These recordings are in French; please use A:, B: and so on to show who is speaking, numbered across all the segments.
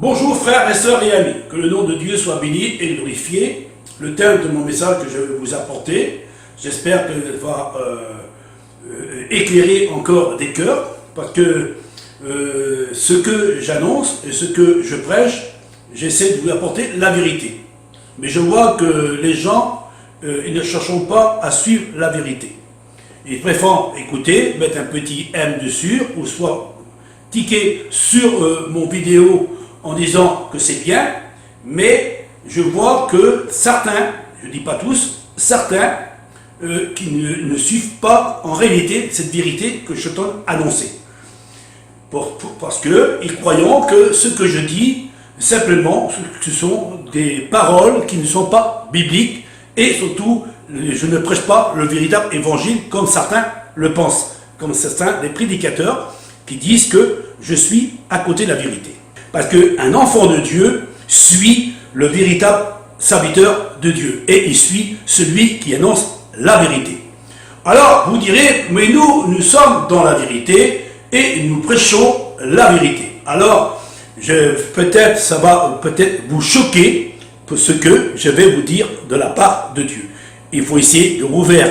A: Bonjour frères et sœurs et amis, que le nom de Dieu soit béni et glorifié. Le thème de mon message que je vais vous apporter, j'espère qu'il va éclairer encore des cœurs, parce que ce que j'annonce et ce que je prêche, j'essaie de vous apporter la vérité. Mais je vois que les gens, ils ne cherchent pas à suivre la vérité. Ils préfèrent écouter, mettre un petit M dessus, ou soit tiquer sur mon vidéo en disant que c'est bien, mais je vois que certains, je ne dis pas tous, certains qui ne suivent pas en réalité cette vérité que je t'en annoncer. Parce qu'ils croyant que ce que je dis, simplement, ce sont des paroles qui ne sont pas bibliques, et surtout, je ne prêche pas le véritable évangile comme certains le pensent, comme certains des prédicateurs qui disent que je suis à côté de la vérité. Parce qu'un enfant de Dieu suit le véritable serviteur de Dieu. Et il suit celui qui annonce la vérité. Alors, vous direz, mais nous sommes dans la vérité et nous prêchons la vérité. Alors, peut-être ça va peut-être vous choquer pour ce que je vais vous dire de la part de Dieu. Il faut essayer de rouvrir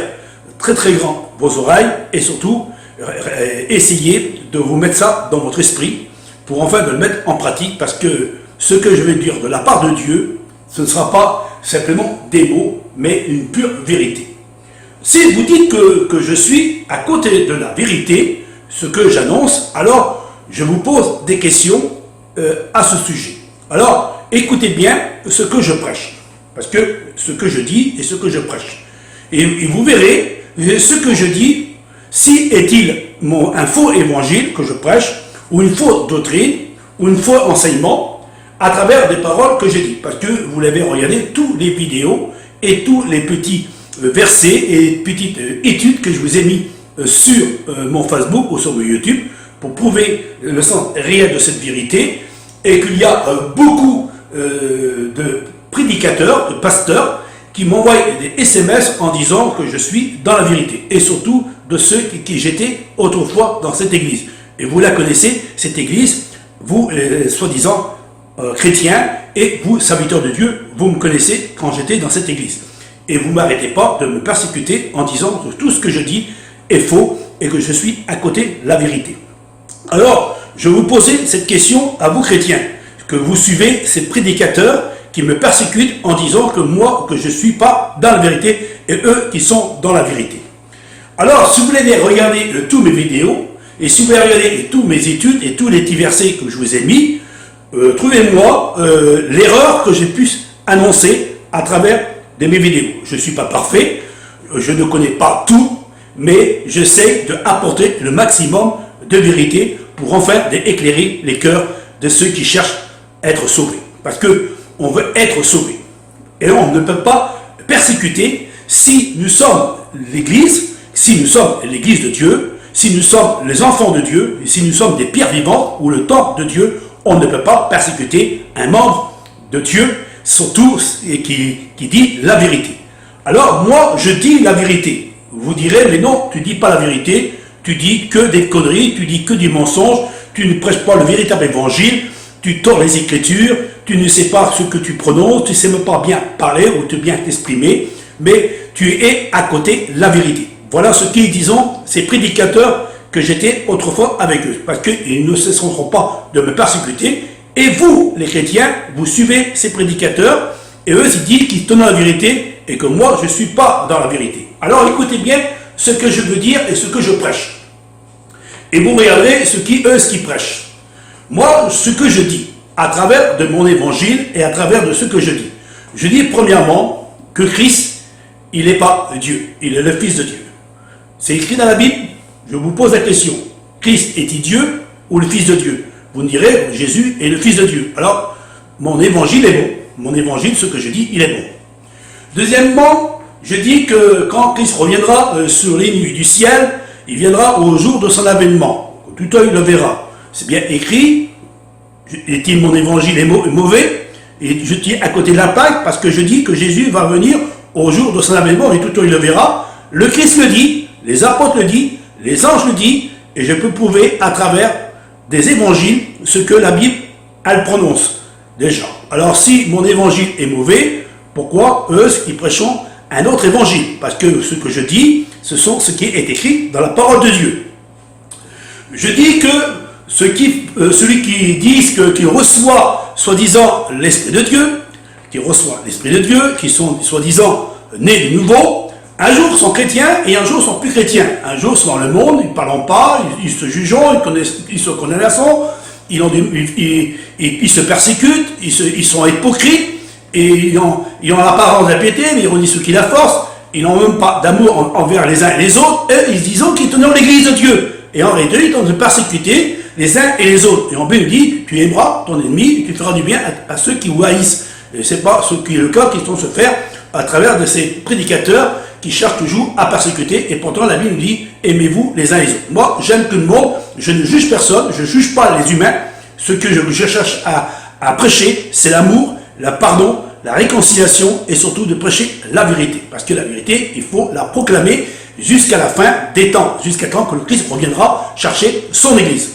A: très très grand vos oreilles et surtout essayer de vous mettre ça dans votre esprit pour enfin de le mettre en pratique, parce que ce que je vais dire de la part de Dieu, ce ne sera pas simplement des mots, mais une pure vérité. Si vous dites que je suis à côté de la vérité, ce que j'annonce, alors je vous pose des questions à ce sujet. Alors, écoutez bien ce que je prêche, parce que ce que je dis et ce que je prêche. Et vous verrez, ce que je dis, si est-il un faux évangile que je prêche, ou une fausse doctrine, ou une faux enseignement, à travers des paroles que j'ai dites. Parce que vous l'avez regardé, toutes les vidéos et tous les petits versets et petites études que je vous ai mis sur mon Facebook ou sur mon YouTube pour prouver le sens réel de cette vérité, et qu'il y a beaucoup de prédicateurs, de pasteurs, qui m'envoient des SMS en disant que je suis dans la vérité, et surtout de ceux qui j'étais autrefois dans cette église. Et vous la connaissez, cette église, vous, soi-disant chrétiens, et vous, serviteurs de Dieu, vous me connaissez quand j'étais dans cette église. Et vous ne m'arrêtez pas de me persécuter en disant que tout ce que je dis est faux et que je suis à côté de la vérité. Alors, je vous posais cette question à vous chrétiens, que vous suivez ces prédicateurs qui me persécutent en disant que moi, que je ne suis pas dans la vérité, et eux qui sont dans la vérité. Alors, si vous voulez regarder tous mes vidéos, et si vous voulez regarder tous mes études et tous les petits versets que je vous ai mis, trouvez-moi l'erreur que j'ai pu annoncer à travers de mes vidéos. Je ne suis pas parfait, je ne connais pas tout, mais j'essaie d'apporter le maximum de vérité pour enfin éclairer les cœurs de ceux qui cherchent à être sauvés. Parce qu'on veut être sauvés. Et on ne peut pas persécuter si nous sommes l'Église, si nous sommes l'Église de Dieu, si nous sommes les enfants de Dieu, et si nous sommes des pierres vivantes ou le temple de Dieu, on ne peut pas persécuter un membre de Dieu, surtout qui dit la vérité. Alors moi, je dis la vérité. Vous direz, mais non, tu ne dis pas la vérité, tu dis que des conneries, tu dis que du mensonge, tu ne prêches pas le véritable évangile, tu tords les Écritures, tu ne sais pas ce que tu prononces, tu ne sais même pas bien parler ou bien t'exprimer, mais tu es à côté de la vérité. Voilà ce qu'ils disent, ces prédicateurs que j'étais autrefois avec eux, parce qu'ils ne cesseront pas de me persécuter. Et vous, les chrétiens, vous suivez ces prédicateurs, et eux, ils disent qu'ils tentent la vérité, et que moi, je ne suis pas dans la vérité. Alors écoutez bien ce que je veux dire et ce que je prêche. Et vous regardez ce qu'ils prêchent. Moi, ce que je dis, à travers de mon évangile et à travers de ce que je dis. Je dis premièrement que Christ, il n'est pas Dieu, il est le Fils de Dieu. C'est écrit dans la Bible, je vous pose la question. Christ est-il Dieu ou le Fils de Dieu? Vous me direz, Jésus est le Fils de Dieu. Alors, mon évangile est bon. Mon évangile, ce que je dis, il est bon. Deuxièmement, je dis que quand Christ reviendra sur les nuées du ciel, il viendra au jour de son avènement. Tout œil le verra. C'est bien écrit. Est-il mon évangile est mauvais? Et je tiens à côté de la plaque parce que je dis que Jésus va venir au jour de son avènement et tout œil le verra. Le Christ le dit. Les apôtres le disent, les anges le disent, et je peux prouver à travers des évangiles ce que la Bible elles prononcent déjà. Alors si mon évangile est mauvais, pourquoi eux, ils prêchent un autre évangile? Parce que ce que je dis, ce sont ce qui est écrit dans la parole de Dieu. Je dis que celui qui dit qu'il reçoit soi-disant l'Esprit de Dieu, qui sont soi-disant nés de nouveau, un jour sont chrétiens et un jour sont plus chrétiens. Un jour sont dans le monde, ils ne parlent pas, ils se jugent, ils se connaissent, ils se persécutent, ils sont hypocrites, et ils ont l'apparence de la piété, mais ils redisent ce qui la force, ils n'ont même pas d'amour envers les uns et les autres, et ils disent qu'ils tenaient l'église de Dieu. Et en réalité, ils sont de persécuter les uns et les autres. Et en Bible dit, tu aimeras ton ennemi et tu feras du bien à ceux qui vous haïssent. Et ce n'est pas ce qui est le cas qu'ils vont se faire à travers de ces prédicateurs qui cherchent toujours à persécuter. Et pourtant, la Bible dit, aimez-vous les uns les autres. Moi, j'aime tout le monde, je ne juge personne, je ne juge pas les humains. Ce que je cherche à prêcher, c'est l'amour, le pardon, la réconciliation et surtout de prêcher la vérité. Parce que la vérité, il faut la proclamer jusqu'à la fin des temps, jusqu'à temps que le Christ reviendra chercher son Église.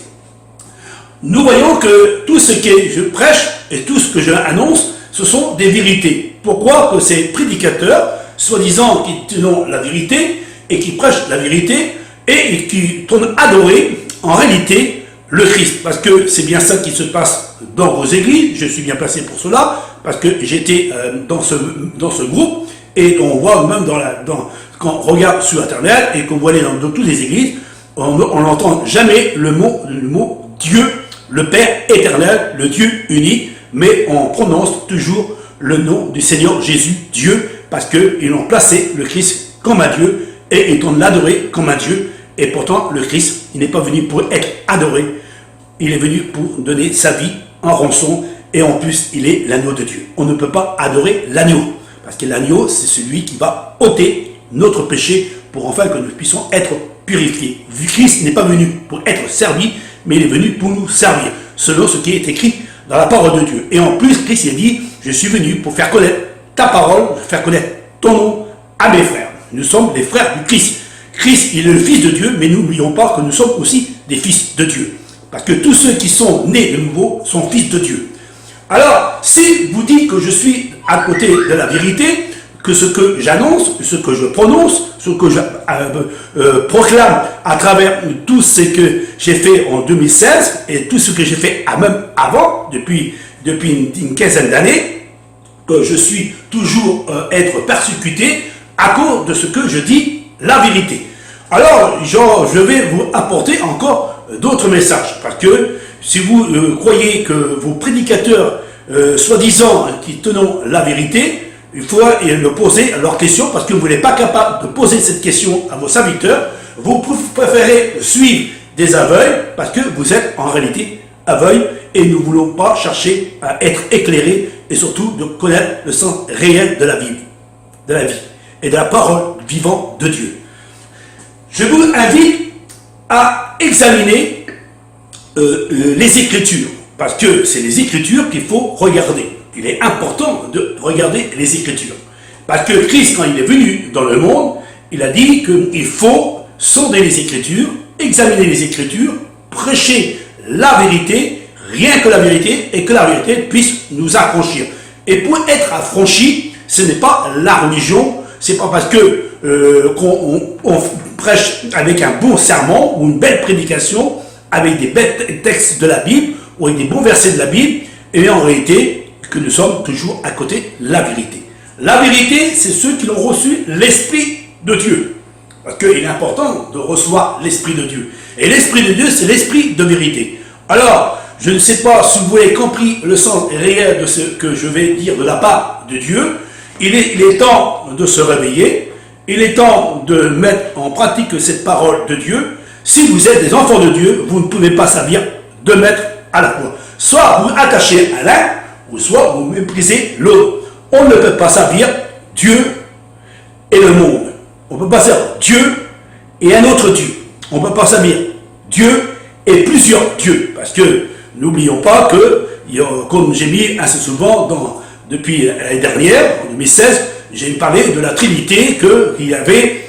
A: Nous voyons que tout ce que je prêche et tout ce que je annonce, ce sont des vérités. Pourquoi que ces prédicateurs, soi-disant qui tenons la vérité et qui prêchent la vérité et qui tournent adorer en réalité le Christ? Parce que c'est bien ça qui se passe dans vos églises, je suis bien placé pour cela, parce que j'étais dans ce groupe, et on voit même quand on regarde sur Internet et qu'on voit aller dans toutes les églises, on n'entend jamais le mot Dieu, le Père éternel, le Dieu uni, mais on prononce toujours le nom du Seigneur Jésus, Dieu, parce qu'ils ont placé le Christ comme un Dieu, et ils ont l'adoré comme un Dieu, et pourtant le Christ, il n'est pas venu pour être adoré, il est venu pour donner sa vie en rançon, et en plus, il est l'agneau de Dieu. On ne peut pas adorer l'agneau, parce que l'agneau, c'est celui qui va ôter notre péché pour enfin que nous puissions être purifiés. Christ n'est pas venu pour être servi, mais il est venu pour nous servir, selon ce qui est écrit dans la parole de Dieu. Et en plus, Christ a dit, je suis venu pour faire connaître ta parole, faire connaître ton nom à mes frères. Nous sommes les frères du Christ. Christ, il est le Fils de Dieu, mais n'oublions pas que nous sommes aussi des fils de Dieu. Parce que tous ceux qui sont nés de nouveau sont fils de Dieu. Alors, si vous dites que je suis à côté de la vérité, que ce que j'annonce, ce que je prononce, ce que je proclame à travers tout ce que j'ai fait en 2016 et tout ce que j'ai fait même avant, depuis une quinzaine d'années, que je suis toujours être persécuté à cause de ce que je dis, la vérité. Alors, je vais vous apporter encore d'autres messages, parce que si vous croyez que vos prédicateurs, soi-disant, qui tenons la vérité, il faut leur poser leurs questions, parce que vous n'êtes pas capable de poser cette question à vos serviteurs. Vous préférez suivre des aveugles, parce que vous êtes en réalité aveugles, et nous ne voulons pas chercher à être éclairés, et surtout de connaître le sens réel de la vie, et de la parole vivante de Dieu. Je vous invite à examiner les Écritures, parce que c'est les Écritures qu'il faut regarder. Il est important de regarder les Écritures. Parce que Christ, quand il est venu dans le monde, il a dit qu'il faut sonder les Écritures, examiner les Écritures, prêcher la vérité, rien que la vérité, et que la vérité puisse nous affranchir. Et pour être affranchi, ce n'est pas la religion, c'est pas parce que qu'on prêche avec un bon sermon ou une belle prédication, avec des belles textes de la Bible, ou avec des bons versets de la Bible, et en réalité, que nous sommes toujours à côté de la vérité. La vérité, c'est ceux qui ont reçu l'Esprit de Dieu. Parce qu'il est important de recevoir l'Esprit de Dieu. Et l'Esprit de Dieu, c'est l'Esprit de vérité. Alors, je ne sais pas si vous avez compris le sens réel de ce que je vais dire de la part de Dieu. Il est temps de se réveiller. Il est temps de mettre en pratique cette parole de Dieu. Si vous êtes des enfants de Dieu, vous ne pouvez pas servir deux maîtres à la fois. Soit vous attachez à l'un, ou soit vous méprisez l'autre. On ne peut pas servir Dieu et le monde. On ne peut pas servir Dieu et un autre Dieu. On ne peut pas servir Dieu et plusieurs dieux. Parce que n'oublions pas que, comme j'ai mis assez souvent depuis l'année dernière, en 2016, j'ai parlé de la Trinité, qu'il y avait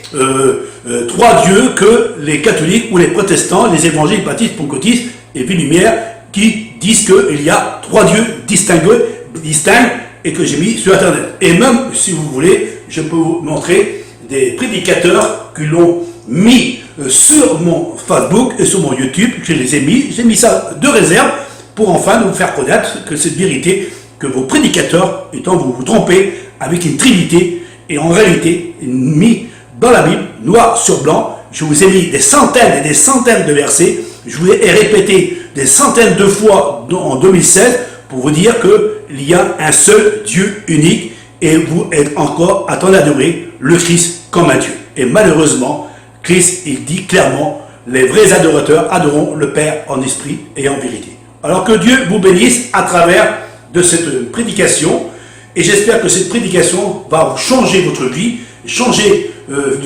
A: trois dieux que les catholiques ou les protestants, les évangiles baptistes, pentecôtistes et vie lumière qui disent qu'il y a 3 dieux distincts et que j'ai mis sur Internet. Et même, si vous voulez, je peux vous montrer des prédicateurs qui l'ont mis sur mon Facebook et sur mon YouTube. Je les ai mis, j'ai mis ça de réserve pour enfin vous faire connaître que cette vérité, que vos prédicateurs, étant vous vous trompez avec une trinité, et en réalité, mis dans la Bible, noir sur blanc. Je vous ai mis des centaines et des centaines de versets. Je vous ai répété des centaines de fois en 2016 pour vous dire qu'il y a un seul Dieu unique et vous êtes encore à train d'adorer le Christ comme un Dieu. Et malheureusement, Christ, il dit clairement, les vrais adorateurs adoreront le Père en esprit et en vérité. Alors que Dieu vous bénisse à travers de cette prédication, et j'espère que cette prédication va changer votre vie, changer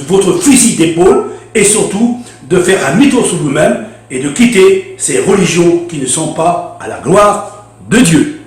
A: votre fusil d'épaule, et surtout de faire un demi-tour sur vous-même et de quitter ces religions qui ne sont pas à la gloire de Dieu.